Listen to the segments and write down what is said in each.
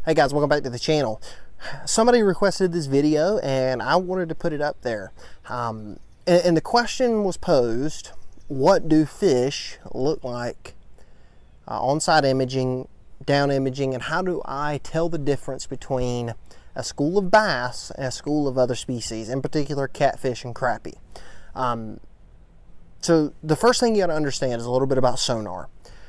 Hey guys, welcome back to the channel. Somebody requested this video and I wanted to put it up there. And the question was posed, what do fish look like on side imaging, down imaging, and how do I tell the difference between a school of bass and a school of other species, in particular catfish and crappie? So the first thing you got to understand is a little bit about sonar.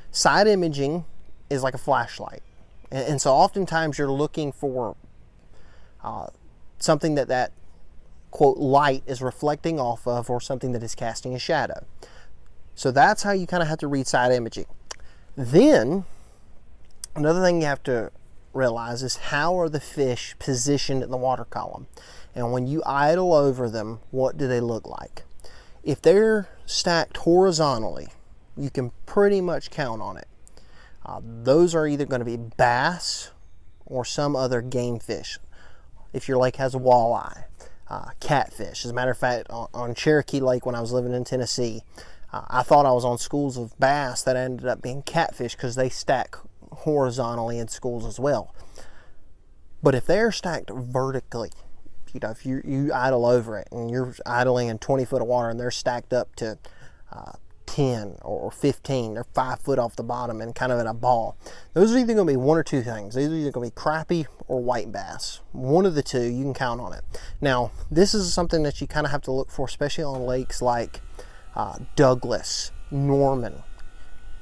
Side imaging is like a flashlight. And so oftentimes you're looking for something that quote light is reflecting off of, or something that is casting a shadow. So that's how you kind of have to read side imaging. Then another thing you have to realize is how are the fish positioned in the water column, and when you idle over them, what do they look like? If they're stacked horizontally, you can pretty much count on it. Those are either going to be bass or some other game fish. If your lake has a walleye, catfish. As a matter of fact, on Cherokee Lake when I was living in Tennessee, I thought I was on schools of bass that ended up being catfish because they stack horizontally in schools as well. But if they're stacked vertically, you know, if you idle over it and you're idling in 20 foot of water and they're stacked up to 10 or 15 or 5 foot off the bottom and kind of in a ball, those are either going to be one or two things. These are either going to be crappie or white bass. One of the two, you can count on it. Now, this is something that you kind of have to look for, especially on lakes like Douglas, Norman.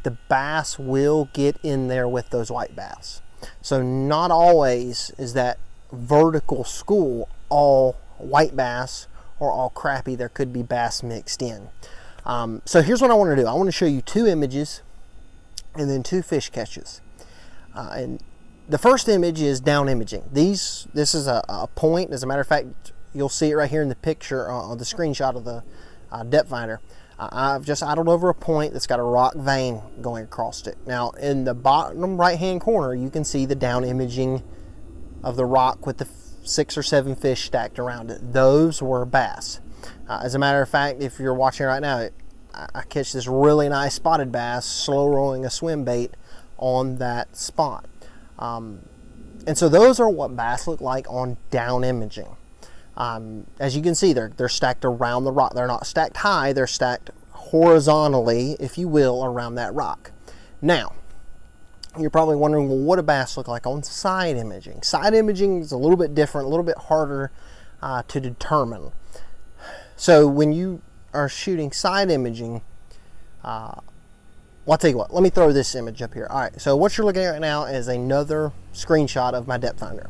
The bass will get in there with those white bass. So not always is that vertical school all white bass or all crappie. There could be bass mixed in. So here's what I want to do. I want to show you two images and then two fish catches. And the first image is down imaging. This is a point. As a matter of fact, you'll see it right here in the picture on the screenshot of the depth finder. I've just idled over a point that's got a rock vein going across it. Now in the bottom right hand corner, you can see the down imaging of the rock with the 6 or 7 fish stacked around it. Those were bass. As a matter of fact, if you're watching right now, I catch this really nice spotted bass slow rolling a swim bait on that spot. And so those are what bass look like on down imaging. As you can see, they're stacked around the rock. They're not stacked high, they're stacked horizontally, if you will, around that rock. Now, you're probably wondering, well, what do bass look like on side imaging? Side imaging is a little bit different, a little bit harder to determine. So when you are shooting side imaging, well, I'll tell you what, let me throw this image up here. All right, so what you're looking at right now is another screenshot of my depth finder.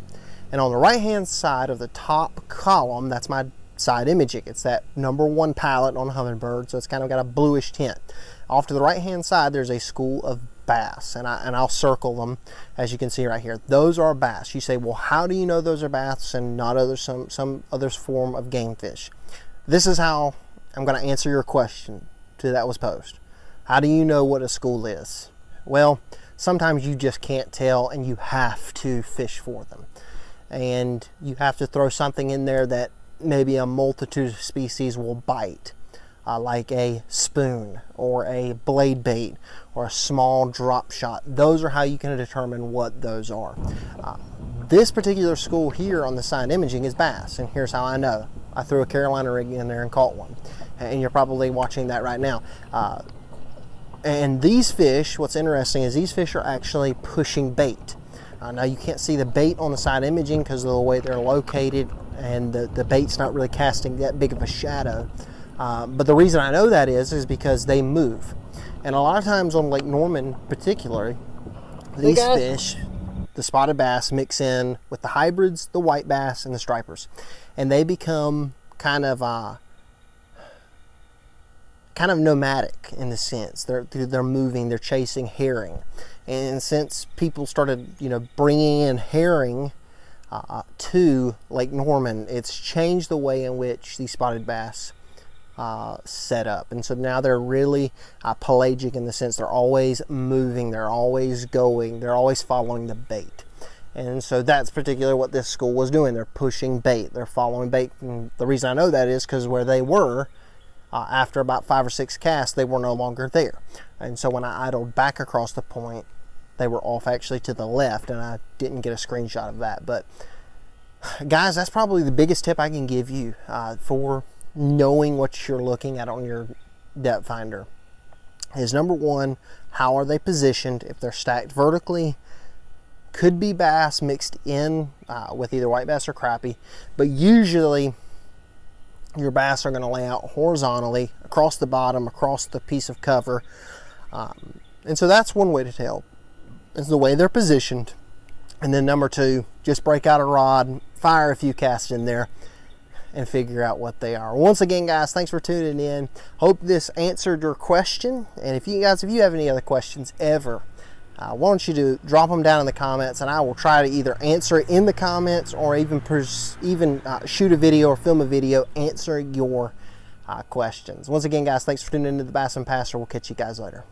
And on the right hand side of the top column, that's my side imaging. It's that #1 palette on Humminbird, so it's kind of got a bluish tint. Off to the right hand side, there's a school of bass, and I'll circle them as you can see right here. Those are bass. You say, well, how do you know those are bass and not some other form of game fish? This is how I'm going to answer your question that was posed. How do you know what a school is? Well, sometimes you just can't tell and you have to fish for them. And you have to throw something in there that maybe a multitude of species will bite, like a spoon or a blade bait or a small drop shot. Those are how you can determine what those are. This particular school here on the side imaging is bass, and here's how I know. I threw a Carolina rig in there and caught one, and you're probably watching that right now. And these fish, what's interesting is these fish are actually pushing bait. Now you can't see the bait on the side imaging because of the way they're located, and the bait's not really casting that big of a shadow. But the reason I know that is because they move. And a lot of times on Lake Norman particularly, these fish, the spotted bass, mix in with the hybrids, the white bass, and the stripers. And they become kind of nomadic in the sense. They're moving, they're chasing herring. And since people started, bringing in herring to Lake Norman, it's changed the way in which these spotted bass set up. And so now they're really pelagic in the sense they're always moving, they're always going, they're always following the bait. And so that's particularly what this school was doing. They're pushing bait, they're following bait. And the reason I know that is because where they were, after about 5 or 6 casts, they were no longer there. And so when I idled back across the point, they were off actually to the left, and I didn't get a screenshot of that. But guys, that's probably the biggest tip I can give you for knowing what you're looking at on your depth finder is, number one, how are they positioned? If they're stacked vertically, could be bass mixed in with either white bass or crappie, but usually your bass are going to lay out horizontally across the bottom, across the piece of cover. And so that's one way to tell, is the way they're positioned. And then number two, just break out a rod, fire a few casts in there, and figure out what they are. Once again, guys, thanks for tuning in. Hope this answered your question. And if you have any other questions ever, why don't you drop them down in the comments, and I will try to either answer it in the comments or even shoot a video or film a video answering your questions. Once again, guys, thanks for tuning into the Bass and Pastor. We'll catch you guys later.